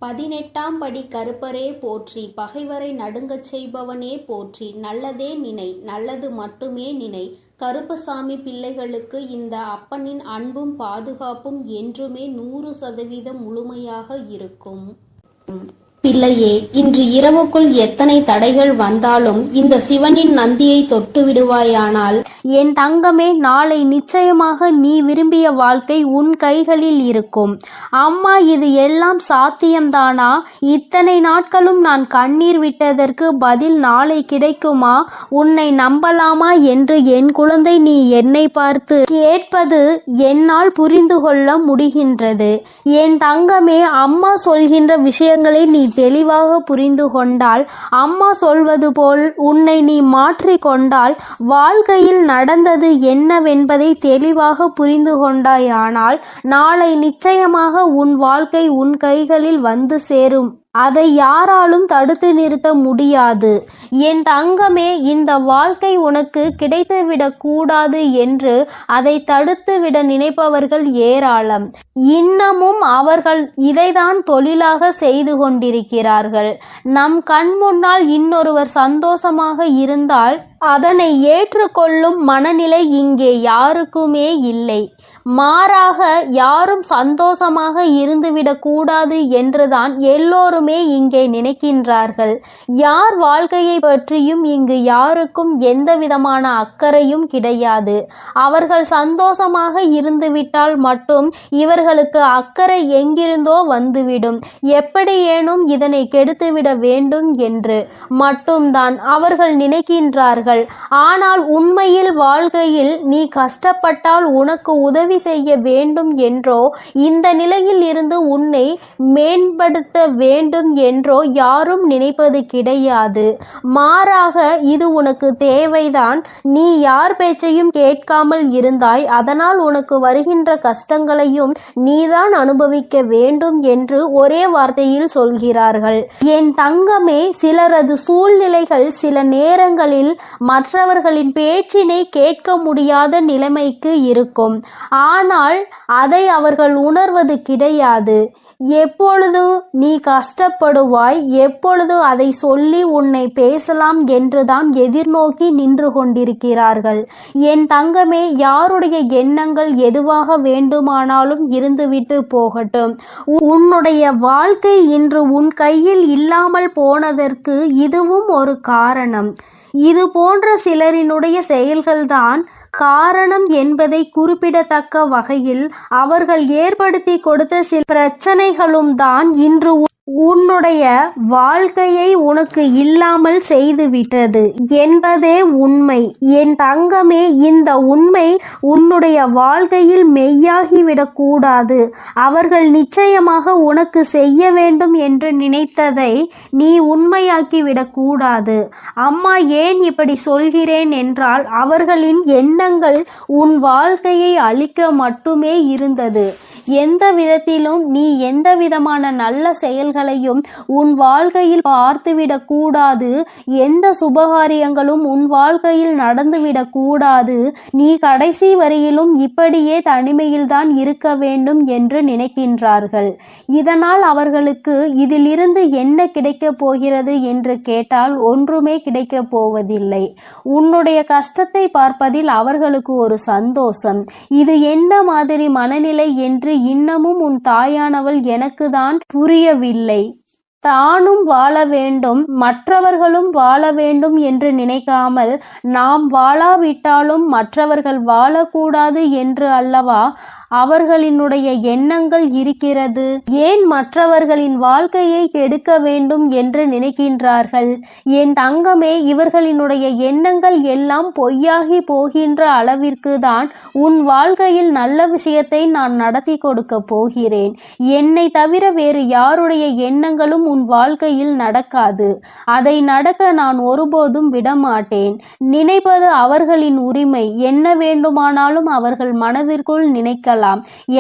18ஆம் படி கருப்பரே போற்றி, பகைவரை நடுங்கச் செய்பவனே போற்றி, நல்லதே நினை, நல்லது மட்டுமே நினை. கருப்பசாமி பிள்ளைகளுக்கு இந்த அப்பனின் அன்பும் பாதுகாப்பும் என்றுமே 100% முழுமையாக இருக்கும். பிள்ளையே, இன்று இரவுக்குள் எத்தனை தடைகள் வந்தாலும் இந்த சிவனின் நந்தியை தொட்டு விடுவாயானால், என் தங்கமே, நாளை நிச்சயமாக நீ விரும்பிய வாழ்க்கை உன் கைகளில் இருக்கும். அம்மா, இது எல்லாம் சாத்தியம்தானா? இத்தனை நாட்களும் நான் கண்ணீர் விட்டதற்கு பதில் நாளை கிடைக்குமா? உன்னை நம்பலாமா என்று என் குழந்தை நீ என்னை பார்த்து கேட்பது என்னால் புரிந்து கொள்ள முடிகின்றது. என் தங்கமே, அம்மா சொல்கின்ற விஷயங்களை நீ தெளிவாக புரிந்து கொண்டால், அம்மா சொல்வது போல் உன்னை நீ மாற்றிக்கொண்டால், வாழ்க்கையில் நடந்தது என்னவென்பதை தெளிவாக புரிந்து கொண்டாயானால், நாளை நிச்சயமாக உன் வாழ்க்கை உன் கைகளில் வந்து சேரும். அதை யாராலும் தடுத்து நிறுத்த முடியாது. என் தங்கமே, இந்த வாழ்க்கை உனக்கு கிடைத்துவிடக் கூடாது என்று அதை தடுத்துவிட நினைப்பவர்கள் ஏராளம். இன்னமும் அவர்கள் இதைதான் தொழிலாக செய்து கொண்டிருக்கிறார்கள். நம் கண் முன்னால் இன்னொருவர் சந்தோஷமாக இருந்தால் அதனை ஏற்றுக்கொள்ளும் மனநிலை இங்கே யாருக்குமே இல்லை. மாறாக யாரும் சந்தோஷமாக இருந்துவிடக் கூடாது என்றுதான் எல்லோருமே இங்கே நினைக்கின்றார்கள். யார் வாழ்க்கையை பற்றியும் இங்கு யாருக்கும் எந்த விதமான அக்கறையும் கிடையாது. அவர்கள் சந்தோஷமாக இருந்துவிட்டால் மட்டும் இவர்களுக்கு அக்கறை எங்கிருந்தோ வந்துவிடும். எப்படியேனும் இதனை கெடுத்துவிட வேண்டும் என்று மட்டும்தான் அவர்கள் நினைக்கின்றார்கள். ஆனால் உண்மையில் வாழ்க்கையில் நீ கஷ்டப்பட்டால் உனக்கு உதவி செய்ய வேண்டும் என்றோ, இந்த நிலையில் இருந்து உன்னை மேம்படுத்த வேண்டும் என்றோ யாரும் நினைப்பது கிடையாது. மாறாக இது உனக்கு தேவைதான். நீ யார் பேச்சையும் கேட்காமல் இருந்தாய், அதனால் உனக்கு வருகின்ற கஷ்டங்களையும் நீதான் அனுபவிக்க வேண்டும் என்று ஒரே வார்த்தையில் சொல்கிறார்கள். என் தங்கமே, சிலரது சூழ்நிலைகள் சில நேரங்களில் மற்றவர்களின் பேச்சினை கேட்க முடியாத நிலைமைக்கு இருக்கும். ஆனால் அதை அவர்கள் உணர்வது கிடையாது. எப்பொழுது நீ கஷ்டப்படுவாய், எப்பொழுது அதை சொல்லி உன்னை பேசலாம் என்றுதான் எதிர்நோக்கி நின்று கொண்டிருக்கிறார்கள். என் தங்கமே, யாருடைய எண்ணங்கள் எதுவாக வேண்டுமானாலும் இருந்துவிட்டு போகட்டும். உன்னுடைய வாழ்க்கை இன்று உன் கையில் இல்லாமல் போனதற்கு இதுவும் ஒரு காரணம். இது போன்ற சிலரினுடைய செயல்கள்தான் காரணம் என்பதை குறிப்பிடத்தக்க வகையில் அவர்கள் ஏற்படுத்தி கொடுத்த சில பிரச்சனைகளும் தான் இன்று உன்னுடைய வாழ்க்கையை உனக்கு இல்லாமல் செய்துவிட்டது என்பதே உண்மை. என் தங்கமே, இந்த உண்மை உன்னுடைய வாழ்க்கையில் மெய்யாகிவிடக் கூடாது. அவர்கள் நிச்சயமாக உனக்கு செய்ய வேண்டும் என்று நினைத்ததை நீ உண்மையாக்கிவிடக் கூடாது. அம்மா, ஏன் இப்படி சொல்கிறேன் என்றால், அவர்களின் எண்ணங்கள் உன் வாழ்க்கையை அழிக்க மட்டுமே இருந்தது. எந்த விதத்திலும் நீ எந்த விதமான நல்ல செயல்களையும் உன் வாழ்க்கையில் பார்த்துவிடக் கூடாது. எந்த சுபகாரியங்களும் உன் வாழ்க்கையில் நடந்துவிடக் கூடாது. நீ கடைசி வரையிலும் இப்படியே தனிமையில்தான் இருக்க வேண்டும் என்று நினைக்கின்றார்கள். இதனால் அவர்களுக்கு இதிலிருந்து என்ன கிடைக்கப் போகிறது என்று கேட்டால் ஒன்றுமே கிடைக்கப் போவதில்லை. உன்னுடைய கஷ்டத்தை பார்ப்பதில் அவர்களுக்கு ஒரு சந்தோஷம். இது என்ன மாதிரி மனநிலை என்று இன்னமும் உன் தாயானவள் எனக்கு தான் புரியவில்லை. தானும் வாழ வேண்டும், மற்றவர்களும் வாழ வேண்டும் என்று நினைக்காமல், நாம் வாழாவிட்டாலும் மற்றவர்கள் வாழக்கூடாது என்று அல்லவா அவர்களினுடைய எண்ணங்கள் இருக்கிறது. ஏன் மற்றவர்களின் வாழ்க்கையை கெடுக்க வேண்டும் என்று நினைக்கின்றார்கள்? என் தங்கமே, இவர்களினுடைய எண்ணங்கள் எல்லாம் பொய்யாகி போகின்ற அளவிற்கு தான் உன் வாழ்க்கையில் நல்ல விஷயத்தை நான் நடத்தி கொடுக்க போகிறேன். என்னை தவிர வேறு யாருடைய எண்ணங்களும் உன் வாழ்க்கையில் நடக்காது. அதை நடக்க நான் ஒருபோதும் விடமாட்டேன். நினைப்பது அவர்களின் உரிமை. என்ன வேண்டுமானாலும் அவர்கள் மனதிற்குள் நினைக்கலாம்.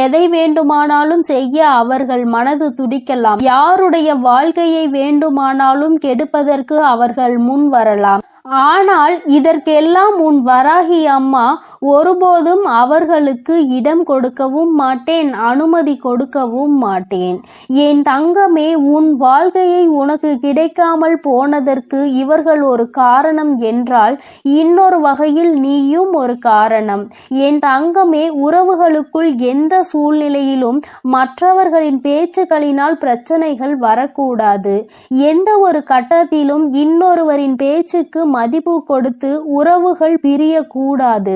எதை வேண்டுமானாலும் செய்ய அவர்கள் மனது துடிக்கலாம். யாருடைய வாழ்க்கையை வேண்டுமானாலும் கெடுப்பதற்கு அவர்கள் முன் வரலாம். ஆனால் இதற்கெல்லாம் உன் வராகி அம்மா ஒருபோதும் அவர்களுக்கு இடம் கொடுக்கவும் மாட்டேன், அனுமதி கொடுக்கவும் மாட்டேன். என் தங்கமே, உன் வாழ்க்கையை உனக்கு கிடைக்காமல் போனதற்கு இவர்கள் ஒரு காரணம் என்றால் இன்னொரு வகையில் நீயும் ஒரு காரணம். என் தங்கமே, உறவுகளுக்குள் எந்த சூழ்நிலையிலும் மற்றவர்களின் பேச்சுக்களினால் பிரச்சனைகள் வரக்கூடாது. எந்த ஒரு கட்டத்திலும் இன்னொருவரின் பேச்சுக்கு மதிப்பு கொடுத்து உறவுகள் பிரியக்கூடாது.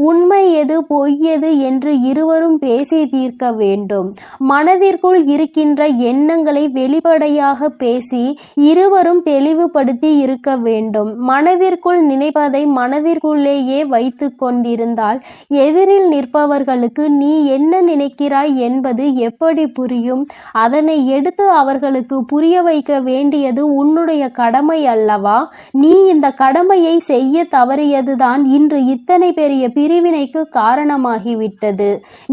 உண்மை எது பொய் எது என்று இருவரும் பேசி தீர்க்க வேண்டும். மனதிற்குள் இருக்கின்ற எண்ணங்களை வெளிப்படையாக பேசி இருவரும் தெளிவுபடுத்தி இருக்க வேண்டும். மனதிற்குள் நினைப்பதை மனதிற்குள்ளேயே வைத்து கொண்டிருந்தால் எதிரில் நிற்பவர்களுக்கு நீ என்ன நினைக்கிறாய் என்பது எப்படி புரியும்? அதனை எடுத்து அவர்களுக்கு புரிய வைக்க வேண்டியது உன்னுடைய கடமை அல்லவா? நீ இந்த கடமையை செய்ய தவறியதுதான் இன்று இத்தனை பெரிய பிரிவினைக்கு காரணமாகிவிட்டது.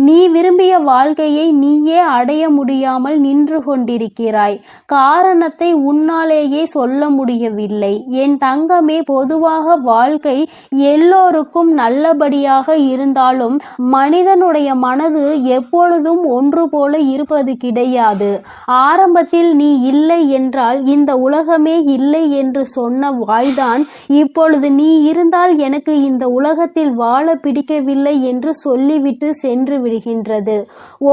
நீ விரும்பிய வாழ்க்கையை நீயே அடைய முடியாமல் நின்று கொண்டிருக்கிறாய். காரணத்தை உன்னாலேயே சொல்ல முடியவில்லை. என் தங்கமே, பொதுவாக வாழ்க்கை எல்லோருக்கும் நல்லபடியாக இருந்தாலும் மனிதனுடைய மனது எப்பொழுதும் ஒன்று போல இருப்பது கிடையாது. ஆரம்பத்தில் நீ இல்லை என்றால் இந்த உலகமே இல்லை என்று சொன்ன வாய்தான் இப்பொழுது நீ இருந்தால் எனக்கு இந்த உலகத்தில் வாழ பிடிக்கவில்லை என்று சொல்லிவிட்டு சென்று விடுகின்றது.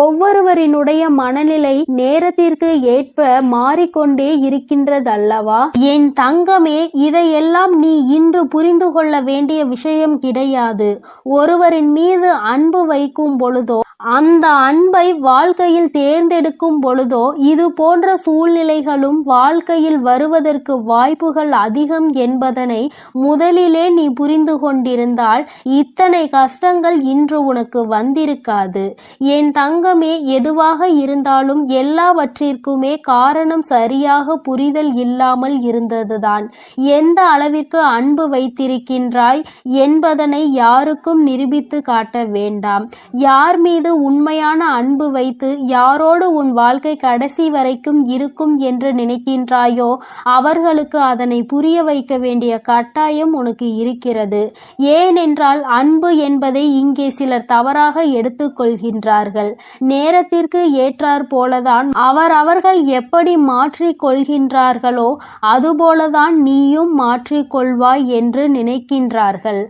ஒவ்வொருவரினுடைய மனநிலை நேரத்திற்கு ஏற்ப மாறிக்கொண்டே இருக்கின்றதல்லவா? என் தங்கமே, இதையெல்லாம் நீ இன்று புரிந்து கொள்ள வேண்டிய விஷயம் கிடையாது. ஒருவரின் மீது அன்பு வைக்கும் பொழுதோ அந்த அன்பை வாழ்க்கையில் தேர்ந்தெடுக்கும் பொழுதோ இது போன்ற சூழ்நிலைகளும் வாழ்க்கையில் வருவதற்கு வாய்ப்புகள் அதிகம் என்பதனை முதலிலே நீ புரிந்து கொண்டிருந்தால் இத்தனை கஷ்டங்கள் இன்று உனக்கு வந்திருக்காது. என் தங்கமே, எதுவாக இருந்தாலும் எல்லாவற்றிற்குமே காரணம் சரியாக புரிதல் இல்லாமல் இருந்ததுதான். எந்த அளவிற்கு அன்பு வைத்திருக்கின்றாய் என்பதனை யாருக்கும் நிரூபித்து காட்ட வேண்டாம். யார் மீது உண்மையான அன்பு வைத்து யாரோடு உன் வாழ்க்கை கடைசி வரைக்கும் இருக்கும் என்று நினைக்கின்றாயோ அவர்களுக்கு அதனை புரிய வைக்க வேண்டிய கட்டாயம் உனக்கு இருக்கிறது. ஏனென்றால் அன்பு என்பதை இங்கே சிலர் தவறாக எடுத்துக்கொள்கின்றார்கள். நேரத்திற்கு ஏற்றாற் போலதான் அவர்கள் எப்படி மாற்றிக் கொள்கின்றார்களோ அதுபோலதான் நீயும் மாற்றிக்கொள்வாய் என்று நினைக்கின்றார்கள்.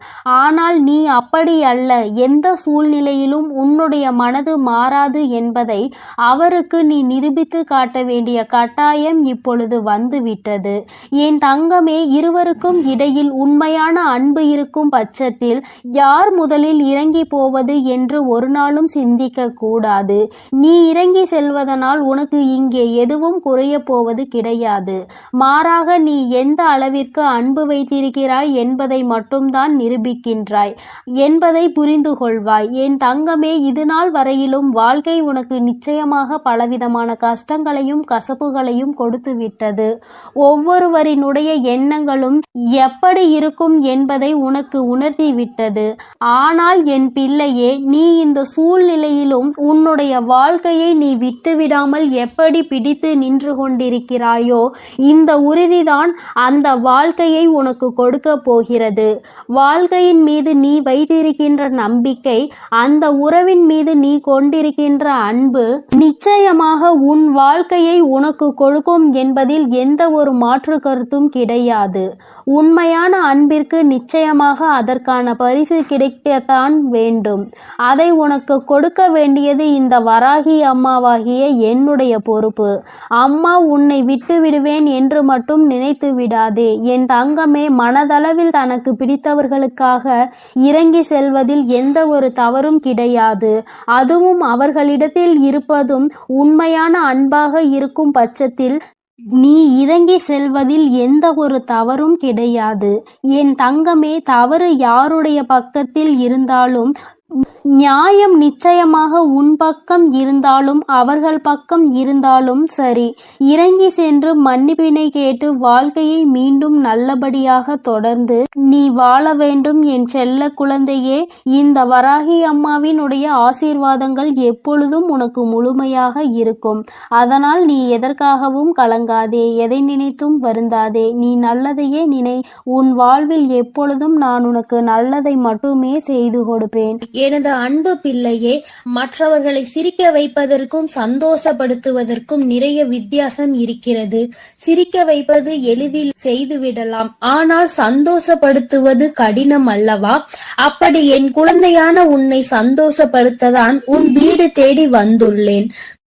ஆனால் நீ அப்படி அல்ல. எந்த சூழ்நிலையிலும் உன்னுடைய மனது மாறாது என்பதை அவருக்கு நீ நிரூபித்து காட்ட வேண்டிய கட்டாயம் இப்பொழுது வந்துவிட்டது. என் தங்கமே, இருவருக்கும் இடையில் உண்மையான அன்பு இருக்கும் பட்சத்தில் யார் முதலில் இறங்கி போவது என்று ஒரு நாளும் சிந்திக்க கூடாது. நீ இறங்கி செல்வதனால் உனக்கு இங்கே எதுவும் குறைய போவது கிடையாது. மாறாக நீ எந்த அளவிற்கு அன்பு வைத்திருக்கிறாய் என்பதை மட்டும்தான் நிரூபிக்கின்றாய் என்பதை புரிந்து கொள்வாய். என் தங்கமே, இதுநாள் வரையிலும் வாழ்க்கை உனக்கு நிச்சயமாக பலவிதமான கஷ்டங்களையும் கசப்புகளையும் கொடுத்து விட்டது. ஒவ்வொருவரினுடைய எண்ணங்களும் எப்படி இருக்கும் என்பதை உனக்கு உணர்த்தி விட்டது. ஆனால் என் பிள்ளையே, நீ இந்த சூழ்நிலையிலும் உன்னுடைய வாழ்க்கையை நீ விட்டுவிடாமல் எப்படி பிடித்து நின்று கொண்டிருக்கிறாயோ இந்த உறுதிதான் அந்த வாழ்க்கையை உனக்கு கொடுக்க போகிறது. வாழ்க்கையின் மீது நீ வைத்திருக்கின்ற நம்பிக்கை, அந்த உறவின் மீது நீ கொண்டிருக்கின்ற அன்பு நிச்சயமாக உன் வாழ்க்கையை உனக்கு கொடுக்கும் என்பதில் எந்த ஒரு மாற்று கருத்தும் கிடையாது. உண்மையான அன்பிற்கு நிச்சயமாக அதற்கான பரிசு கிடைக்கத்தான் வேண்டும். அதை உனக்கு கொடுக்க வேண்டியது இந்த வராகி அம்மாவாகிய என்னுடைய பொறுப்பு. அம்மா உன்னை விட்டு விடுவேன் என்று மட்டும் நினைத்து விடாதே. என் தங்கமே, மனதளவில் தனக்கு பிடித்தவர்களுக்காக இறங்கி செல்வதில் எந்த ஒரு தவறும் கிடையாது. அதுவும் அவர்களிடத்தில் இருப்பதும் உண்மையான அன்பாக இருக்கும் பட்சத்தில் நீ இறங்கி செல்வதில் எந்த ஒரு தவறும் கிடையாது. என் தங்கமே, தவறு யாருடைய பக்கத்தில் இருந்தாலும் நியாயம் நிச்சயமாக உன் பக்கம் இருந்தாலும் அவர்கள் பக்கம் இருந்தாலும் சரி, இறங்கி சென்று மன்னிப்பினை கேட்டு வாழ்க்கையை மீண்டும் நல்லபடியாக தொடர்ந்து நீ வாழ வேண்டும் என் செல்ல குழந்தையே. இந்த வராகி அம்மாவினுடைய ஆசீர்வாதங்கள் எப்பொழுதும் உனக்கு முழுமையாக இருக்கும். அதனால் நீ எதற்காகவும் கலங்காதே, எதை நினைத்தும் வருந்தாதே. நீ நல்லதையே நினை. உன் வாழ்வில் எப்பொழுதும் நான் உனக்கு நல்லதை மட்டுமே செய்து கொடுப்பேன். எனது அன்பு பிள்ளையே, மற்றவர்களை சிரிக்க வைப்பதற்கும் சந்தோஷப்படுத்துவதற்கும் நிறைய வித்தியாசம் இருக்கிறது. சிரிக்க வைப்பது எளிதில் செய்துவிடலாம், ஆனால் சந்தோஷப்படுத்துவது கடினம் அல்லவா? அப்படி என் குழந்தையான உன்னை சந்தோஷப்படுத்ததான் உன் வீடு தேடி வந்துள்ளேன்.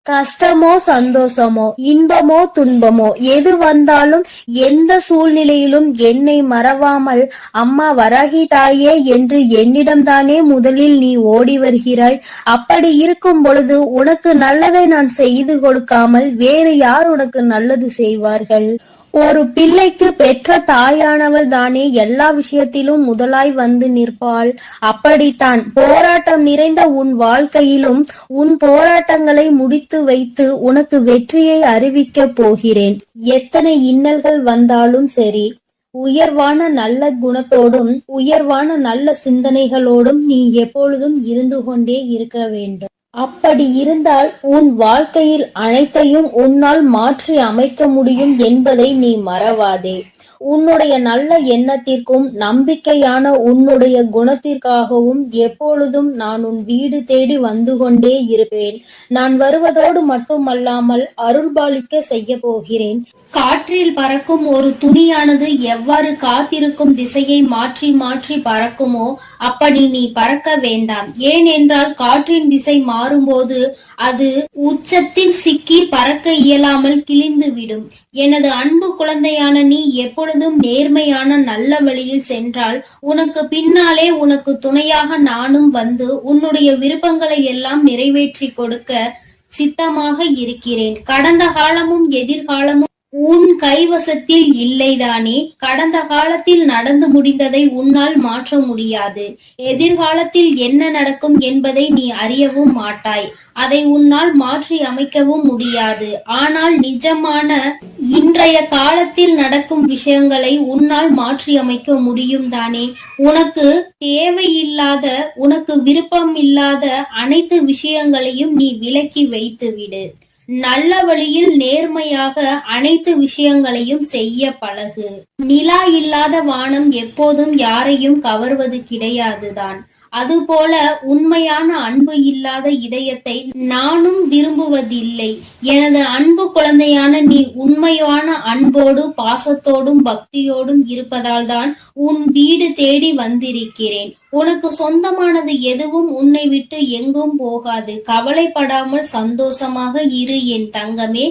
கஷ்டமோ சந்தோஷமோ இன்பமோ துன்பமோ எது வந்தாலும் எந்த சூழ்நிலையிலும் என்னை மறவாமல் அம்மா வராகி தாயே என்று என்னிடம்தானே முதலில் நீ ஓடி வருகிறாய். அப்படி இருக்கும் பொழுது உனக்கு நல்லதை நான் செய்து கொடுக்காமல் வேறு யார் உனக்கு நல்லது செய்வார்கள்? ஒரு பிள்ளைக்கு பெற்ற தாயானவள் தானே எல்லா விஷயத்திலும் முதலாய் வந்து நிற்பாள். அப்படித்தான் போராட்டம் நிறைந்த உன் வாழ்க்கையிலும் உன் போராட்டங்களை முடித்து வைத்து உனக்கு வெற்றியை அறிவிக்கப் போகிறேன். எத்தனை இன்னல்கள் வந்தாலும் சரி, உயர்வான நல்ல குணத்தோடும் உயர்வான நல்ல சிந்தனைகளோடும் நீ எப்பொழுதும் இருந்து கொண்டே இருக்க வேண்டும். அப்படி இருந்தால் உன் வாழ்க்கையில் அனைத்தையும் உன்னால் மாற்றி அமைக்க முடியும் என்பதை நீ மறவாதே. உன்னுடைய நல்ல எண்ணத்திற்கும் நம்பிக்கையான உன்னுடைய குணத்திற்காகவும் எப்பொழுதும் நான் உன் வீடு தேடி வந்து கொண்டே இருப்பேன். நான் வருவதோடு மட்டுமல்லாமல் அருள்பாலிக்க செய்ய போகிறேன். காற்றில் பறக்கும் ஒரு துணியானது எவ்வாறு காத்திருக்கும் திசையை மாற்றி மாற்றி பறக்குமோ அப்படி நீ பறக்க வேண்டாம். ஏனென்றால் காற்றின் திசை மாறும்போது அது உச்சத்தில் சிக்கி பறக்க இயலாமல் கிழிந்து விடும். எனது அன்பு குழந்தையான நீ எப்பொழுதும் நேர்மையான நல்ல வழியில் சென்றால் உனக்கு பின்னாலே உனக்கு துணையாக நானும் வந்து உன்னுடைய விருப்பங்களை எல்லாம் நிறைவேற்றி கொடுக்க சித்தமாக இருக்கிறேன். கடந்த காலமும் எதிர்காலமும் உன் கைவசத்தில் இல்லைதானே? கடந்த காலத்தில் நடந்து முடிந்ததை உன்னால் மாற்ற முடியாது. எதிர்காலத்தில் என்ன நடக்கும் என்பதை நீ அறியவும் மாட்டாய். அதை உன்னால் மாற்றி அமைக்கவும் முடியாது. ஆனால் நிஜமான இன்றைய காலத்தில் நடக்கும் விஷயங்களை உன்னால் மாற்றி அமைக்க முடியும் தானே? உனக்கு தேவையில்லாத, உனக்கு விருப்பம் இல்லாத அனைத்து விஷயங்களையும் நீ விலக்கி வைத்து விடு. நல்ல வழியில் நேர்மையாக அனைத்து விஷயங்களையும் செய்ய பழகு. நிலா இல்லாத வானம் எப்போதும் யாரையும் கவர்வது கிடையாதுதான். அதுபோல உண்மையான அன்பு இல்லாத இதயத்தை நானும் விரும்புவதில்லை. எனது அன்பு குழந்தையான நீ உண்மையான அன்போடு பாசத்தோடும் பக்தியோடும் இருப்பதால் தான் உன் வீடு தேடி வந்திருக்கிறேன். உனக்கு சொந்தமானது எதுவும் உன்னை விட்டு எங்கும் போகாது. கவலைப்படாமல் சந்தோஷமாக இரு என் தங்கமே.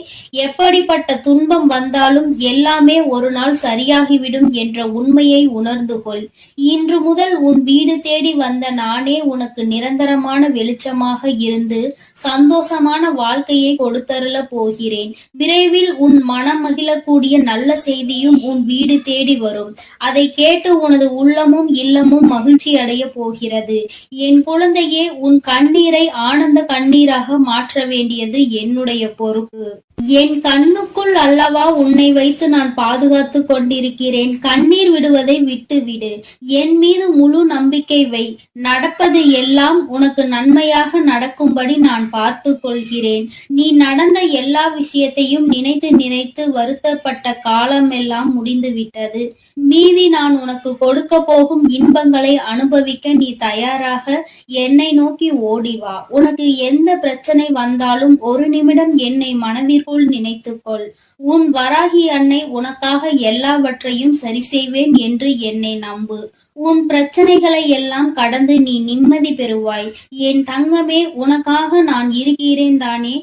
எப்படிப்பட்ட துன்பம் வந்தாலும் எல்லாமே ஒரு நாள் சரியாகிவிடும் என்ற உண்மையை உணர்ந்து கொள். இன்று முதல் உன் வீடு தேடி வந்த நானே உனக்கு நிரந்தரமான வெளிச்சமாக இருந்து சந்தோஷமான வாழ்க்கையை கொடுத்தருள போகிறேன். விரைவில் உன் மனம் மகிழக்கூடிய நல்ல செய்தியும் உன் வீடு தேடி வரும். அதை கேட்டு உனது உள்ளமும் இல்லமும் மகிழ்ச்சி அடைய போகிறது. என் குழந்தையே, உன் கண்ணீரை ஆனந்த கண்ணீராக மாற்ற வேண்டியது என்னுடைய பொறுப்பு. என் கண்ணுக்குள் அல்லவா உன்னை வைத்து நான் பாதுகாத்து கொண்டிருக்கிறேன். கண்ணீர் விடுவதை விட்டுவிடு. என் மீது முழு நம்பிக்கை வை. நடப்பது எல்லாம் உனக்கு நன்மையாக நடக்கும்படி நான் பார்த்து கொள்கிறேன். நீ நடந்த எல்லா விஷயத்தையும் நினைத்து நினைத்து வருத்தப்பட்ட காலம் எல்லாம் முடிந்து விட்டது. மீதி நான் உனக்கு கொடுக்க போகும் இன்பங்களை அனுபவிக்க நீ தயாராக என்னை நோக்கி ஓடிவா. உனக்கு எந்த பிரச்சனை வந்தாலும் ஒரு நிமிடம் என்னை மனதிற்குள் நினைத்துக்கொள். உன் வராகி அன்னை உனக்காக எல்லாவற்றையும் சரி செய்வேன் என்று என்னை நம்பு. உன் பிரச்சனைகளை எல்லாம் கடந்து நீ நிம்மதி பெறுவாய். என் தங்கமே, உனக்காக நான் இருக்கிறேன் தானே.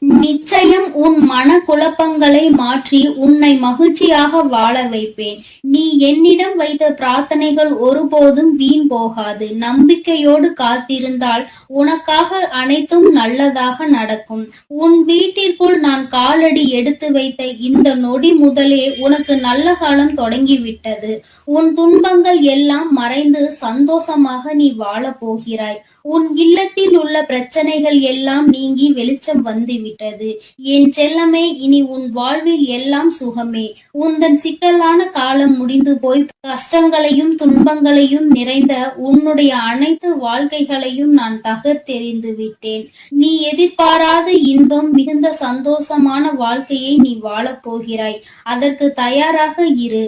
நிச்சயம் உன் மன குழப்பங்களை மாற்றி உன்னை மகிழ்ச்சியாக வாழ வைப்பேன். நீ என்னிடம் வைத்த பிரார்த்தனைகள் ஒருபோதும் வீண் போகாது. நம்பிக்கையோடு காத்திருந்தால் உனக்காக அனைத்தும் நல்லதாக நடக்கும். உன் வீட்டிற்குள் நான் காலடி எடுத்து வைத்த இந்த நொடி முதலே உனக்கு நல்ல காலம் தொடங்கிவிட்டது. உன் துன்பங்கள் எல்லாம் மறைந்து சந்தோஷமாக நீ வாழப் போகிறாய். உன் இல்லத்தில் உள்ள பிரச்சனைகள் எல்லாம் நீங்கி வெளிச்சம் வந்துவிட்டது. என் செல்லமே, இனி உன் வாழ்வில் எல்லாம் சுகமே. உந்தன் சிக்கலான காலம் முடிந்து போய் கஷ்டங்களையும் துன்பங்களையும் நிறைந்த உன்னுடைய அனைத்து வாழ்க்கைகளையும் நான் தகர்த்தெறிந்து விட்டேன். நீ எதிர்பாராத இன்பம் மிகுந்த சந்தோஷமான வாழ்க்கையை நீ வாழப் போகிறாய். அதற்கு தயாராக இரு.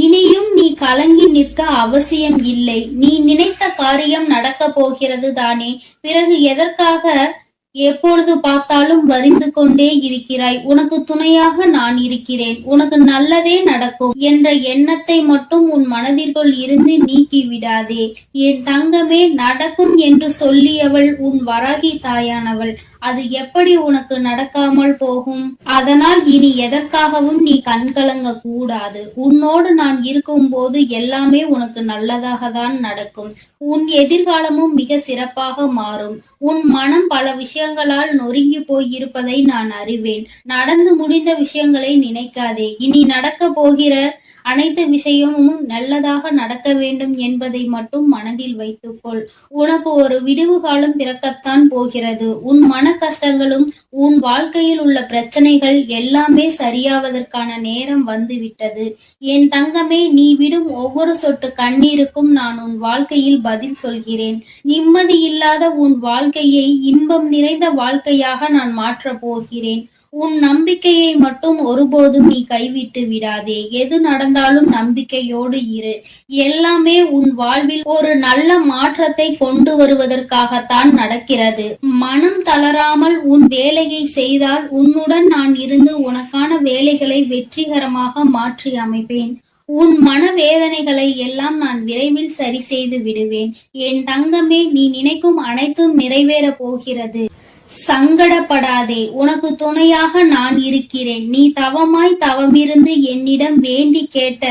இனியும் நீ கலங்கி நிற்க அவசியம் இல்லை. நீ நினைத்த காரியம் நடக்கப் போகிறது தானே? பிறகு எதற்காக எப்பொழுது பார்த்தாலும் வரிந்து கொண்டே இருக்கிறாய்? உனக்கு துணையாக நான் இருக்கிறேன். உனக்கு நல்லதே நடக்கும் என்ற எண்ணத்தை மட்டும் உன் மனதிற்குள் இருந்து நீக்கி விடாதே. என் தங்கமே, நடக்கும் என்று சொல்லியவள் உன் வராகி தாயானவள். அது எப்படி உனக்கு நடக்காமல் போகும்? அதனால் இனி எதற்காகவும் நீ கண்கலங்க கூடாது. உன்னோடு நான் இருக்கும் போது எல்லாமே உனக்கு நல்லதாக தான் நடக்கும். உன் எதிர்காலமும் மிக சிறப்பாக மாறும். உன் மனம் பல விஷயங்களால் நொறுங்கி போய் இருப்பதை நான் அறிவேன். நடந்து முடிந்த விஷயங்களை நினைக்காதே. இனி நடக்க போகிற அனைத்து விஷயமும் நல்லதாக நடக்க வேண்டும் என்பதை மட்டும் மனதில் வைத்துக்கொள். உனக்கு ஒரு விடிவு காலம் பிறக்கத்தான் போகிறது. உன் மன கஷ்டங்களும் உன் வாழ்க்கையில் உள்ள பிரச்சனைகள் எல்லாமே சரியாவதற்கான நேரம் வந்துவிட்டது. என் தங்கமே, நீ விடும் ஒவ்வொரு சொட்டு கண்ணீருக்கும் நான் உன் வாழ்க்கையில் பதில் சொல்கிறேன். நிம்மதி இல்லாத உன் வாழ்க்கையை இன்பம் நிறைந்த வாழ்க்கையாக நான் மாற்றப் போகிறேன். உன் நம்பிக்கையை மட்டும் ஒருபோதும் நீ கைவிட்டு விடாதே. எது நடந்தாலும் நம்பிக்கையோடு இரு. எல்லாமே உன் வாழ்வில் ஒரு நல்ல மாற்றத்தை கொண்டு வருவதற்காகத்தான் நடக்கிறது. மனம் தளராமல் உன் வேலையை செய்தால் உன்னுடன் நான் இருந்து உனக்கான வேலைகளை வெற்றிகரமாக மாற்றி அமைப்பேன். உன் மனவேதனைகளை எல்லாம் நான் விரைவில் சரி செய்து விடுவேன். என் தங்கமே, நீ நினைக்கும் அனைத்தும் நிறைவேறப் போகிறது. சங்கடப்படாதே. உனக்கு துணையாக நான் இருக்கிறேன். நீ தவமாய் தவமிருந்து என்னிடம் வேண்டி கேட்ட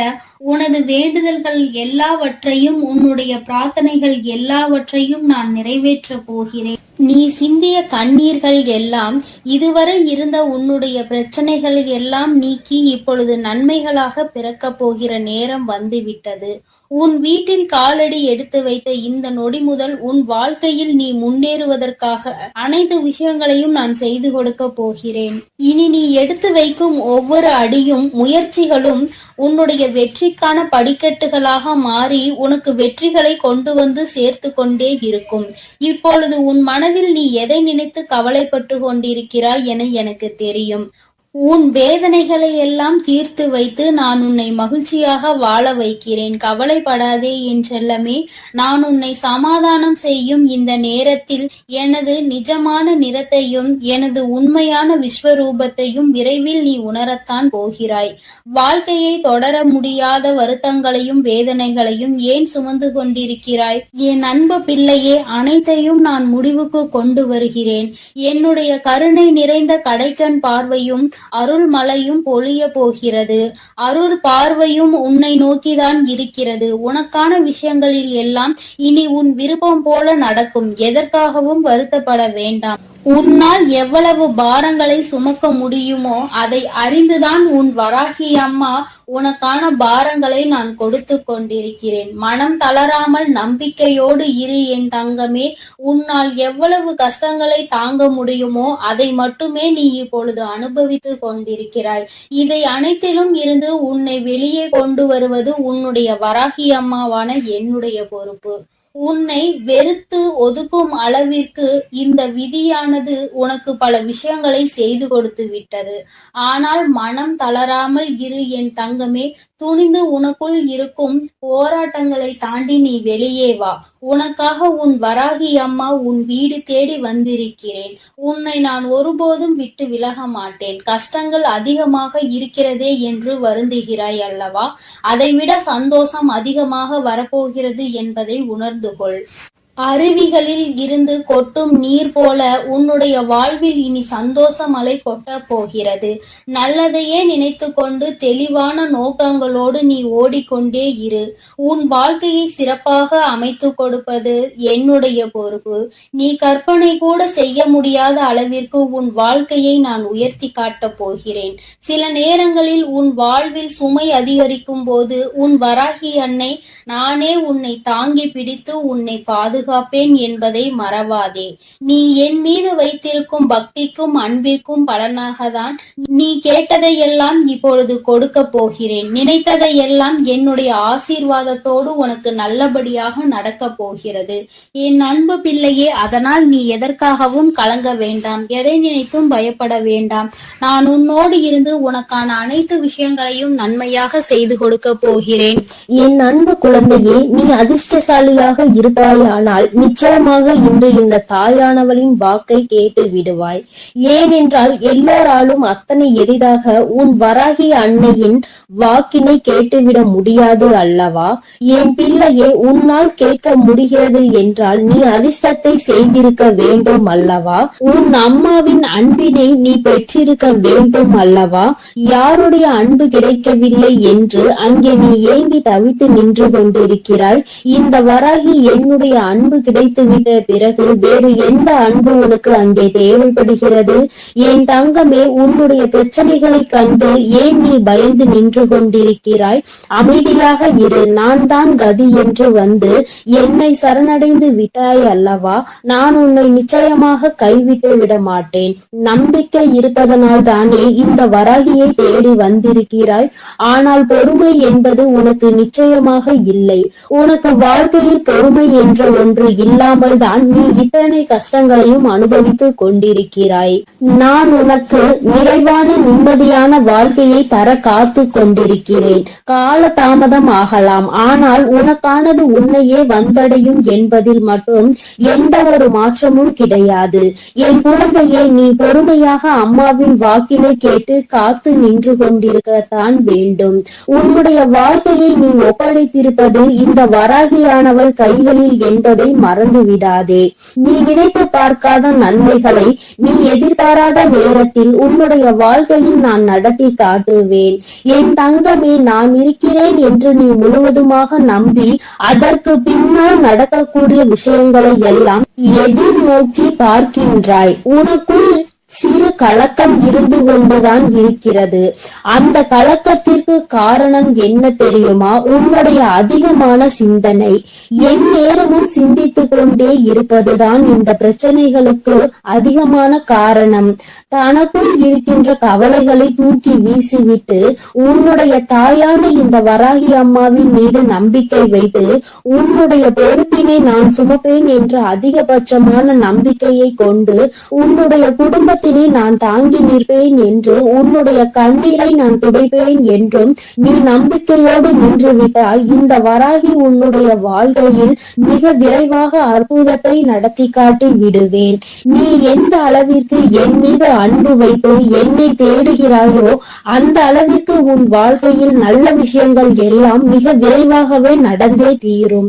உனது வேண்டுதல்கள் எல்லாவற்றையும், உன்னுடைய பிரார்த்தனைகள் எல்லாவற்றையும் நான் நிறைவேற்றப் போகிறேன். நீ சிந்திய கண்ணீர்கள் எல்லாம், இதுவரை இருந்த உன்னுடைய பிரச்சனைகள் எல்லாம் நீக்கி இப்பொழுது நன்மைகளாக பிறக்கப் போகிற நேரம் வந்துவிட்டது. உன் வீட்டில் காலடி எடுத்து வைத்த இந்த நொடி முதல் உன் வாழ்க்கையில் நீ முன்னேறுவதற்காக அனைத்து விஷயங்களையும் நான் செய்து கொடுக்க போகிறேன். இனி நீ எடுத்து வைக்கும் ஒவ்வொரு அடியும் முயற்சிகளும் உன்னுடைய வெற்றிக்கான படிக்கட்டுகளாக மாறி உனக்கு வெற்றிகளை கொண்டு வந்து சேர்த்து கொண்டே இருக்கும். இப்பொழுது உன் மனதில் நீ எதை நினைத்து கவலைப்பட்டு கொண்டிருக்கிறாய் என எனக்கு தெரியும். உன் வேதனைகளை எல்லாம் தீர்த்து வைத்து நான் உன்னை மகிழ்ச்சியாக வாழ வைக்கிறேன். கவலைப்படாதே என் செல்லமே. நான் உன்னை சமாதானம் செய்யும் இந்த நேரத்தில் எனது நிஜமான நிறத்தையும் எனது உண்மையான விஸ்வரூபத்தையும் விரைவில் நீ உணரத்தான் போகிறாய். வாழ்க்கையை தொடர முடியாத வருத்தங்களையும் வேதனைகளையும் ஏன் சுமந்து கொண்டிருக்கிறாய்? என் அன்பு பிள்ளையே, அனைத்தையும் நான் முடிவுக்கு கொண்டு வருகிறேன். என்னுடைய கருணை நிறைந்த கடைக்கண் பார்வையும் அருள் மழையும் பொழிய போகிறது. அருள் பார்வையும் உன்னை நோக்கிதான் இருக்கிறது. உனக்கான விஷயங்களில் எல்லாம் இனி உன் விருப்பம் போல நடக்கும். எதற்காகவும் வருத்தப்பட வேண்டாம். உன்னால் எவ்வளவு பாரங்களை சுமக்க முடியுமோ அதை அறிந்துதான் உன் வராகி அம்மா உனக்கான பாரங்களை நான் கொடுத்து கொண்டிருக்கிறேன். மனம் தளராமல் நம்பிக்கையோடு இரு என் தங்கமே. உன்னால் எவ்வளவு கஷ்டங்களை தாங்க முடியுமோ அதை மட்டுமே நீ இப்பொழுது அனுபவித்து கொண்டிருக்கிறாய். இதை அனைத்திலும் இருந்து உன்னை வெளியே கொண்டு வருவது உன்னுடைய வராகி அம்மாவான என்னுடைய பொறுப்பு. உன்னை வெறுத்து ஒதுக்கும் அளவிற்கு இந்த விதியானது உனக்கு பல விஷயங்களை செய்து கொடுத்து விட்டது. ஆனால் மனம் தளராமல் இரு என் தங்கமே. துணிந்து உனக்குள் இருக்கும் போராட்டங்களை தாண்டி நீ வெளியே வா. உனக்காக உன் வராகி அம்மா உன் வீடு தேடி வந்திருக்கிறேன். உன்னை நான் ஒருபோதும் விட்டு விலக மாட்டேன். கஷ்டங்கள் அதிகமாக இருக்கிறதே என்று வருந்துகிறாய் அல்லவா? அதைவிட சந்தோஷம் அதிகமாக வரப்போகிறது என்பதை உணர்ந்து கொள். அருவிகளில் இருந்து கொட்டும் நீர் போல உன்னுடைய வாழ்வில் இனி சந்தோஷ மழை கொட்டப் போகிறது. நல்லதையே நினைத்து கொண்டு தெளிவான நோக்கங்களோடு நீ ஓடிக்கொண்டே இரு. உன் வாழ்க்கையை சிறப்பாக அமைத்து கொடுப்பது என்னுடைய பொறுப்பு. நீ கற்பனை கூட செய்ய முடியாத அளவிற்கு உன் வாழ்க்கையை நான் உயர்த்தி காட்டப் போகிறேன். சில நேரங்களில் உன் வாழ்வில் சுமை அதிகரிக்கும் போது உன் வராகி அன்னை நானே உன்னை தாங்கி பிடித்து உன்னை பாதுகாப்பேன் என்பதை மறவாதே. நீ என் மீது வைத்திருக்கும் பக்திக்கும் அன்பிற்கும் பலனாகத்தான் நீ கேட்டதையெல்லாம் இப்பொழுது கொடுக்க போகிறேன். நினைத்ததையெல்லாம் என்னுடைய ஆசீர்வாதத்தோடு உனக்கு நல்லபடியாக நடக்க போகிறது. என் அன்பு பிள்ளையே, அதனால் நீ எதற்காகவும் கலங்க வேண்டாம், எதை நினைத்தும் பயப்பட வேண்டாம். நான் உன்னோடு இருந்து உனக்கான அனைத்து விஷயங்களையும் நன்மையாக செய்து கொடுக்க போகிறேன். என் அன்பு குழந்தையே, நீ அதிர்ஷ்டசாலியாக இருப்பாயானால் நிச்சயமாக இன்று இந்த தாயானவளின் வாக்கை கேட்டு விடுவாய். ஏனென்றால் எல்லாராலும் அத்தனை எளிதாக உன் வராகி அன்னையின் வாக்கினை கேட்டுவிட முடியாது அல்லவா? என் பிள்ளையே, உன்னால் கேட்க முடிகிறது என்றால் நீ அதிர்ஷ்டத்தை செய்திருக்க வேண்டும் அல்லவா? உன் அம்மாவின் அன்பினை நீ பெற்றிருக்க வேண்டும் அல்லவா? யாருடைய அன்பு கிடைக்கவில்லை என்று அங்கே நீ ஏங்கி தவித்து நின்று கொண்டிருக்கிறாய். இந்த வராகி என்னுடைய அன்பு கிடைத்து விட்ட பிறகு வேறு எந்த அன்பு உனக்கு அங்கே தேவைப்படுகிறது? என் தங்கமே, உன்னுடைய பிரச்சனைகளை கண்டு ஏன் நீ பயந்து நின்று கொண்டிருக்கிறாய்? அமைதியாக இரு. நான் தான் கதி என்று வந்து என்னை சரணடைந்து விட்டாய் அல்லவா? நான் உன்னை நிச்சயமாக கைவிட்டு விட மாட்டேன். நம்பிக்கை இருப்பதனால் தானே இந்த வராகியை தேடி வந்திருக்கிறாய். ஆனால் பொறுமை என்பது உனக்கு நிச்சயமாக இல்லை. உனக்கு வாழ்க்கையில் பொறுமை என்ற ஒன்று இல்லாமல் தான் நீ இத்தனை கஷ்டங்களையும் அனுபவித்து கொண்டிருக்கிறாய். நான் உனக்கு நிறைவான நிம்மதியான வாழ்க்கையை தர காத்து கொண்டிருக்கிறேன். கால தாமதம் ஆகலாம், ஆனால் உனக்கானது உன்னையே வந்தடையும் என்பதில் மட்டும் எந்த ஒரு மாற்றமும் கிடையாது. என் குழந்தையே, நீ பொறுமையாக அம்மாவின் வாக்கினை கேட்டு காத்து நின்று கொண்டிருக்கத்தான் வேண்டும். உன்னுடைய வாழ்க்கையை நீ ஒப்படைத்திருப்பது இந்த வராகியானவள் கைகளில் என்பதை மறந்து விடாதே. நீ நினைத்து பார்க்காத நன்மைகளை நீ எதிர்பாராத நேரத்தில் உன்னுடைய வாழ்க்கையில் நான் நடத்தி காட்டுவேன். என் தங்கமே, நான் இருக்கிறேன் என்று நீ முழுவதுமாக நம்பி அதற்கு பின்னால் நடக்கக்கூடிய விஷயங்களை எல்லாம் எதிர்நோக்கி பார்க்கின்றாய். உனக்குள் சிறு கலக்கம் இருந்து கொண்டுதான் இருக்கிறது. அந்த கலக்கத்திற்கு காரணம் என்ன தெரியுமா? உன்னுடைய அதிகமான சிந்தனை. என் நேரமும் சிந்தித்துக் கொண்டே இருப்பதுதான் இந்த பிரச்சனைகளுக்கு அதிகமான காரணம். தனக்குள் இருக்கின்ற கவலைகளை தூக்கி வீசிவிட்டு உன்னுடைய தாயான இந்த வராகி அம்மாவின் மீது நம்பிக்கை வைத்து உன்னுடைய பொறுப்பினை நான் சுமப்பேன் என்ற அதிகபட்சமான நம்பிக்கையை கொண்டு உன்னுடைய குடும்ப நான் தாங்கி நிற்பேன் என்று உன்னுடைய கண்ணீரை நான் துடைப்பேன் என்றும் நீ நம்பிக்கையோடு நின்றுவிட்டால் இந்த வராகி உன்னுடைய வாழ்க்கையில் மிக விரைவாக அற்புதத்தை நடத்தி காட்டி விடுவேன். நீ எந்த அளவிற்கு என் மீது அன்பு வைத்து என்னை தேடுகிறாயோ அந்த அளவிற்கு உன் வாழ்க்கையில் நல்ல விஷயங்கள் எல்லாம் மிக விரைவாகவே நடந்தே தீரும்.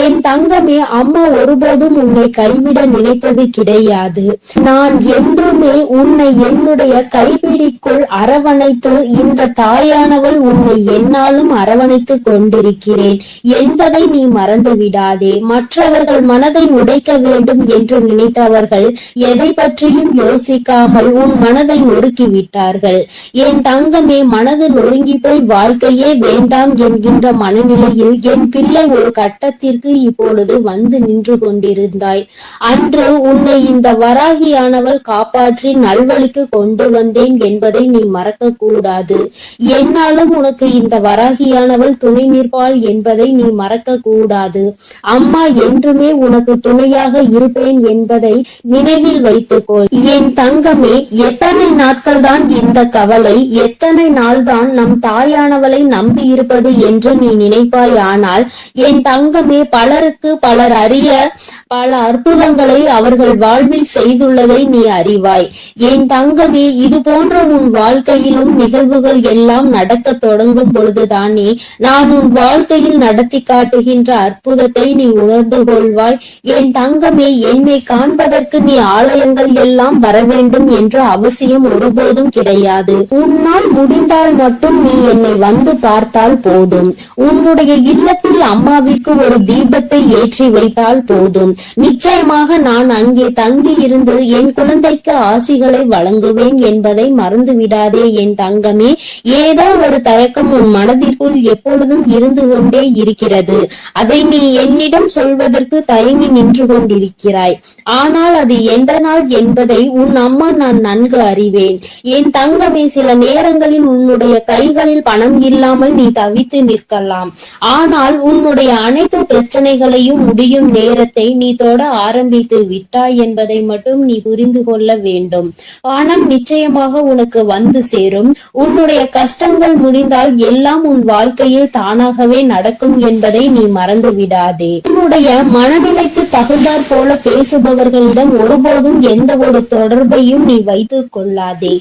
என் தங்கமே, அம்மா ஒருபோதும் உன்னை கைவிட நினைத்தது கிடையாது. நான் என்றுமே உன்னை என்னுடைய கைப்பிடிக்குள் அரவணைத்து இந்த தாயானவள் உன்னை என்னாலும் அரவணைத்து கொண்டிருக்கிறேன் என்பதை நீ மறந்து விடாதே. மற்றவர்கள் மனதை உடைக்க வேண்டும் என்று நினைத்தவர்கள் எதை பற்றியும் யோசிக்காமல் உன் மனதை நொறுக்கி விட்டார்கள். என் தங்கமே, மனது நொறுங்கி போய் வாழ்க்கையே வேண்டாம் என்கின்ற மனநிலையில் என் பிள்ளை ஒரு கட்டத்திற்கு இப்பொழுது வந்து நின்று கொண்டிருந்தாய். அன்று உன்னை இந்த வராகியானவள் காப்பாற்றி நல்வழிக்கு கொண்டு வந்தேன் என்பதை நீ மறக்க கூடாது. என்னாலும் உனக்கு இந்த வராகியானவள் துணை நிற்பாள் என்பதை நீ மறக்க கூடாது. அம்மா என்றுமே உனக்கு துணையாக இருப்பேன் என்பதை நினைவில் வைத்துக்கொள். என் தங்கமே, எத்தனை நாட்கள் தான் இந்த கவலை, எத்தனை நாள் தான் நம் தாயானவளை நம்பி இருப்பது என்று நீ நினைப்பாய். ஆனால் என் தங்கமே, பலருக்கு பலர் அறிய பல அற்புதங்களை அவர்கள் வாழ்வில் செய்துள்ளதை நீ அறிவாய். என் தங்கமே, இது போன்ற உன் வாழ்க்கையிலும் நிகழ்வுகள் எல்லாம் நடக்க தொடங்கும் பொழுதுதானே நான் உன் வாழ்க்கையில் நடத்தி காட்டுகின்ற அற்புதத்தை நீ உணர்ந்து கொள்வாய். என் தங்கமே, என்னை காண்பதற்கு நீ ஆலயங்கள் எல்லாம் வர வேண்டும் என்ற அவசியம் ஒருபோதும் கிடையாது. உன்னால் முடிந்தால் மட்டும் நீ என்னை வந்து பார்த்தால் போதும். உன்னுடைய இல்லத்தில் அம்மாவிற்கு ஒரு தீபத்தை ஏற்றி வைத்தால் போதும். நிச்சயமாக நான் அங்கே தங்கி இருந்து என் குழந்தைக்கு ஆசிகளை வழங்குவேன் என்பதை மறந்து விடாதே என் தங்கமே. ஏதோ ஒரு தயக்கம் உன் மனதிற்குள் எப்பொழுதும் இருந்து கொண்டே இருக்கிறது. அதை நீ என்னிடம் சொல்வதற்கு தயங்கி நின்று கொண்டிருக்கிறாய். ஆனால் அது எந்த நாள் என்பதை உன் அம்மா நான் நன்கு அறிவேன். என் தங்கமே, சில நேரங்களில் உன்னுடைய கைகளில் பணம் இல்லாமல் நீ தவித்து நிற்கலாம். ஆனால் உன்னுடைய அனைத்து பிரச்சனைகளையும் முடியும் நேரத்தை நீ தொட ஆரம்பித்து விட்டாய் என்பதை மட்டும் நீ புரிந்து கொள்ள வேண்டும். பணம் நிச்சயமாக உனக்கு வந்து சேரும். உன்னுடைய கஷ்டங்கள் முடிந்தால் எல்லாம் உன் வாழ்க்கையில் தானாகவே நடக்கும் என்பதை நீ மறந்து விடாதே. உன்னுடைய மனநிலைக்கு தகுந்தாற் போல பேசுபவர்களிடம் ஒருபோதும் எந்த ஒரு தொடர்பையும் நீ வைத்துக் கொள்ளாதே.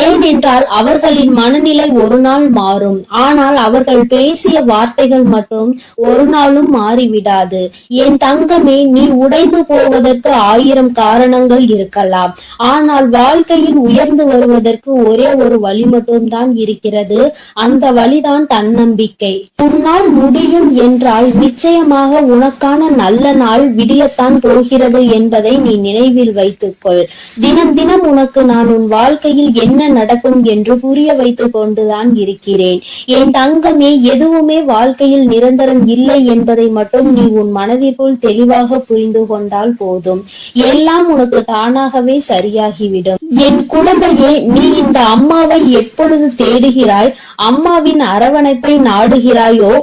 ஏனென்றால் அவர்களின் மனநிலை ஒரு நாள் மாறும். ஆனால் அவர்கள் பேசிய வார்த்தைகள் மட்டும் ஒரு நாளும் மாறிவிடாது. என் தங்கமே, நீ உடைந்து போவதற்கு 1000 காரணங்கள் இருக்கலாம். ஆனால் வாழ்க்கையில் உயர்ந்து வருவதற்கு ஒரே ஒரு வழி மட்டும்தான் இருக்கிறது. அந்த வழிதான் தன்னம்பிக்கை. உன்னால் முடியும் என்றால் நிச்சயமாக உனக்கான நல்ல நாள் விடியத்தான் போகிறது என்பதை நீ நினைவில் வைத்துக்கொள். தினம் தினம் உனக்கு நான் உன் வாழ்க்கையில் என்ன நடக்கும் என்று புரிய வைத்துக் கொண்டுதான் இருக்கிறேன். என் தங்கமே, எதுவுமே வாழ்க்கையில் நிரந்தரம் இல்லை என்பதை மட்டும் நீ உன் மனதிற்குள் தெளிவாக புரிந்து கொண்டால் போதும். எல்லாம் உனக்கு தானாகவே சரியாகிவிடும். என் குழந்தையே, நீ இந்த அம்மாவை எப்பொழுது தேடுகிறாய், அம்மாவின் அரவணைப்பை நாடுகிறாயோ,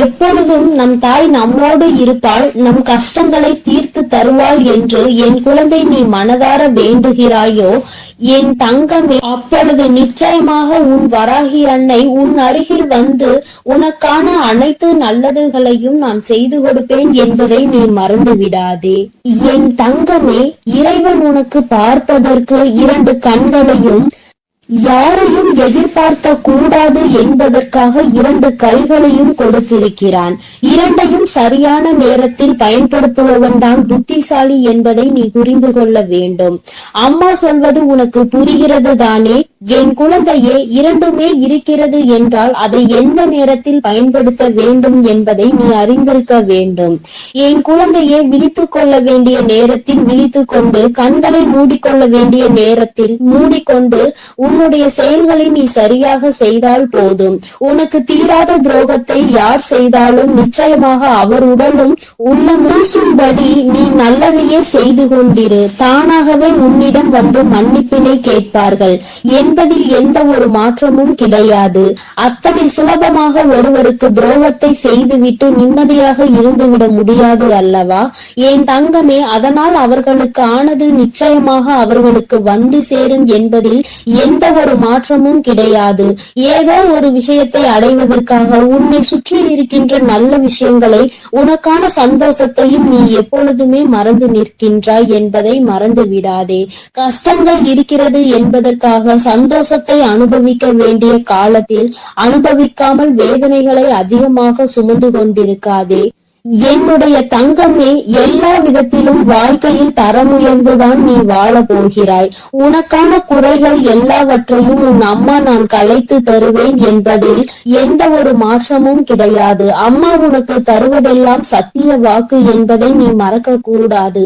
எப்பொழுதும் நம் தாய் நம்மோடு இருப்பாள், நம் கஷ்டங்களை தீர்த்து தருவாள் என்று என் குழந்தை நீ மனதார வேண்டுகிறாயோ என் தங்கமே, அப்பொழுது நிச்சயமாக உன் வராகி அன்னை உன் அருகில் வந்து உனக்கான அனைத்து நல்லதுகளையும் நான் செய்து கொடுப்பேன் என்பதை நீ மறந்து விடாதே. என் தங்கமே, இறைவன் உனக்கு பார்ப்பதற்கு 2 கண்களையும் யாரையும் எதிர்பார்க்க கூடாது என்பதற்காக 2 கைகளையும் கொடுத்திருக்கிறான். 2ஐயும் சரியான நேரத்தில் பயன்படுத்துபவன் தான் புத்திசாலி என்பதை நீ புரிந்து கொள்ள வேண்டும். அம்மா சொல்வது உனக்கு புரிகிறது தானே? என் குழந்தையே, 2மே இருக்கிறது என்றால் அதை எந்த நேரத்தில் பயன்படுத்த வேண்டும் என்பதை நீ அறிந்திருக்க வேண்டும். என் குழந்தையே, விழித்துக் கொள்ள வேண்டிய நேரத்தில் விழித்துக் கொண்டு, கண்களை மூடிக்கொள்ள வேண்டிய நேரத்தில் மூடிக்கொண்டு உன்னுடைய செயல்களை நீ சரியாக செய்தால் போதும். உனக்கு தீராத துரோகத்தை யார் செய்தாலும் நிச்சயமாக அவர் உடலும் உள்ளமும்படி நீ நல்லதையே செய்து கொண்டிரு. தானாகவே உன்னிடம் வந்து மன்னிப்பினை கேட்பார்கள் என்பதில் எந்த ஒரு மாற்றமும் கிடையாது. அத்தனை சுலபமாக ஒருவருக்கு துரோகத்தை செய்துவிட்டு நிம்மதியாக இருந்துவிட முடியாது அல்லவா என் தங்கமே? அதனால் அவர்களுக்கு ஆனது நிச்சயமாக அவர்களுக்கு வந்து சேரும் என்பதில் எந்த ஒரு மாற்றமும் கிடையாது. ஏதோ ஒரு விஷயத்தை அடைவதற்காக உன்னை சுற்றி இருக்கின்ற நல்ல விஷயங்களை, உனக்கான சந்தோஷத்தையும் நீ எப்பொழுதுமே மறந்து நிற்கின்றாய் என்பதை மறந்து விடாதே. கஷ்டங்கள் இருக்கிறது என்பதற்காக சந்தோஷத்தை அனுபவிக்க வேண்டிய காலத்தில் அனுபவிக்காமல் வேதனைகளை அதிகமாக சுமந்து கொண்டிருக்காதே. என்னுடைய தங்கமே, எல்லா விதத்திலும் வாழ்க்கையில் தரம் உயர்ந்துதான் நீ வாழ போகிறாய். உனக்கான குறைகள் எல்லாவற்றையும் உன் அம்மா நான் கலைத்து தருவேன் என்பதில் எந்த ஒரு மாற்றமும் கிடையாது. அம்மா உனக்கு தருவதெல்லாம் சத்திய வாக்கு என்பதை நீ மறக்க கூடாது.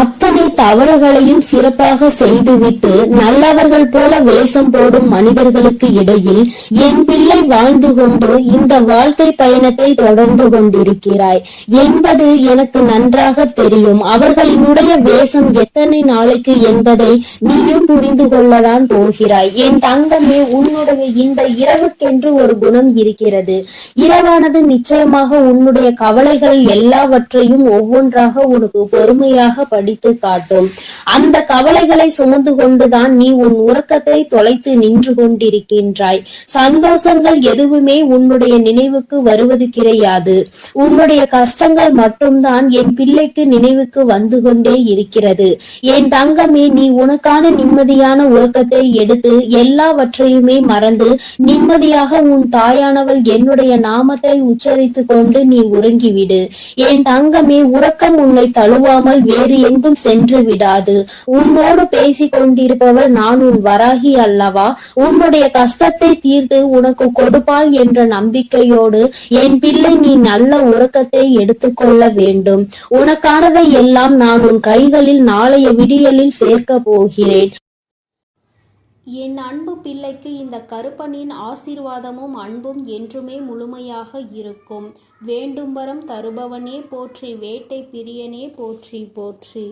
அத்தனை தவறுகளையும் சிறப்பாக செய்துவிட்டு நல்லவர்கள் போல வேஷம் போடும் மனிதர்களுக்கு இடையில் என் பிள்ளை வாழ்ந்து கொண்டு இந்த வாழ்க்கை பயணத்தை தொடர்ந்து கொண்டிருக்கிறாய் என்பது எனக்கு நன்றாக தெரியும். அவர்களினுடைய வேஷம் எத்தனை நாளைக்கு என்பதை நீயும் புரிந்து கொள்ளதான் போகிறாய். என் தங்கமே, உன்னுடைய இந்த இரவுக்கென்று ஒரு குணம் இருக்கிறது. இரவானது நிச்சயமாக உன்னுடைய கவலைகள் எல்லாவற்றையும் ஒவ்வொன்றாக உனக்கு பொறுமையாக படித்து காட்டும். அந்த கவலைகளை சுமந்து கொண்டுதான் நீ உன் உறக்கத்தை தொலைத்து நின்று கொண்டிருக்கின்றாய். சந்தோஷங்கள் எதுவுமே உன்னுடைய நினைவுக்கு வருவது கிடையாது. உன்னுடைய கஷ்டங்கள் மட்டும்தான் என் பிள்ளைக்கு நினைவுக்கு வந்து கொண்டே இருக்கிறது. என் தங்கமே, நீ உனக்கான நிம்மதியான உறக்கத்தை எடுத்து எல்லாவற்றையுமே மறந்து நிம்மதியாக உன் தாயானவள் என்னுடைய நாமத்தை உச்சரித்து கொண்டு நீ உறங்கிவிடு. என் தங்கமே, உறக்கம் உன்னை தழுவாமல் வேறு எங்கும் சென்று விடாது. உன்னோடு பேசிக் கொண்டிருப்பவள் நான் உன் வராகி அல்லவா? உன்னுடைய கஷ்டத்தை தீர்த்து உனக்கு கொடுப்பாள் என்ற நம்பிக்கையோடு என் பிள்ளை நீ நல்ல உறக்கத்தை எடுத்துக்கொள்ள வேண்டும். உனக்கானதை எல்லாம் நான் உன் கைகளில் நாளைய விடியலில் சேர்க்க போகிறேன். என் அன்பு பிள்ளைக்கு இந்த கருப்பனின் ஆசீர்வாதமும் அன்பும் என்றுமே முழுமையாக இருக்கும். வேண்டும் வரம் தருபவனே போற்றி, வேட்டை பிரியனே போற்றி போற்றி.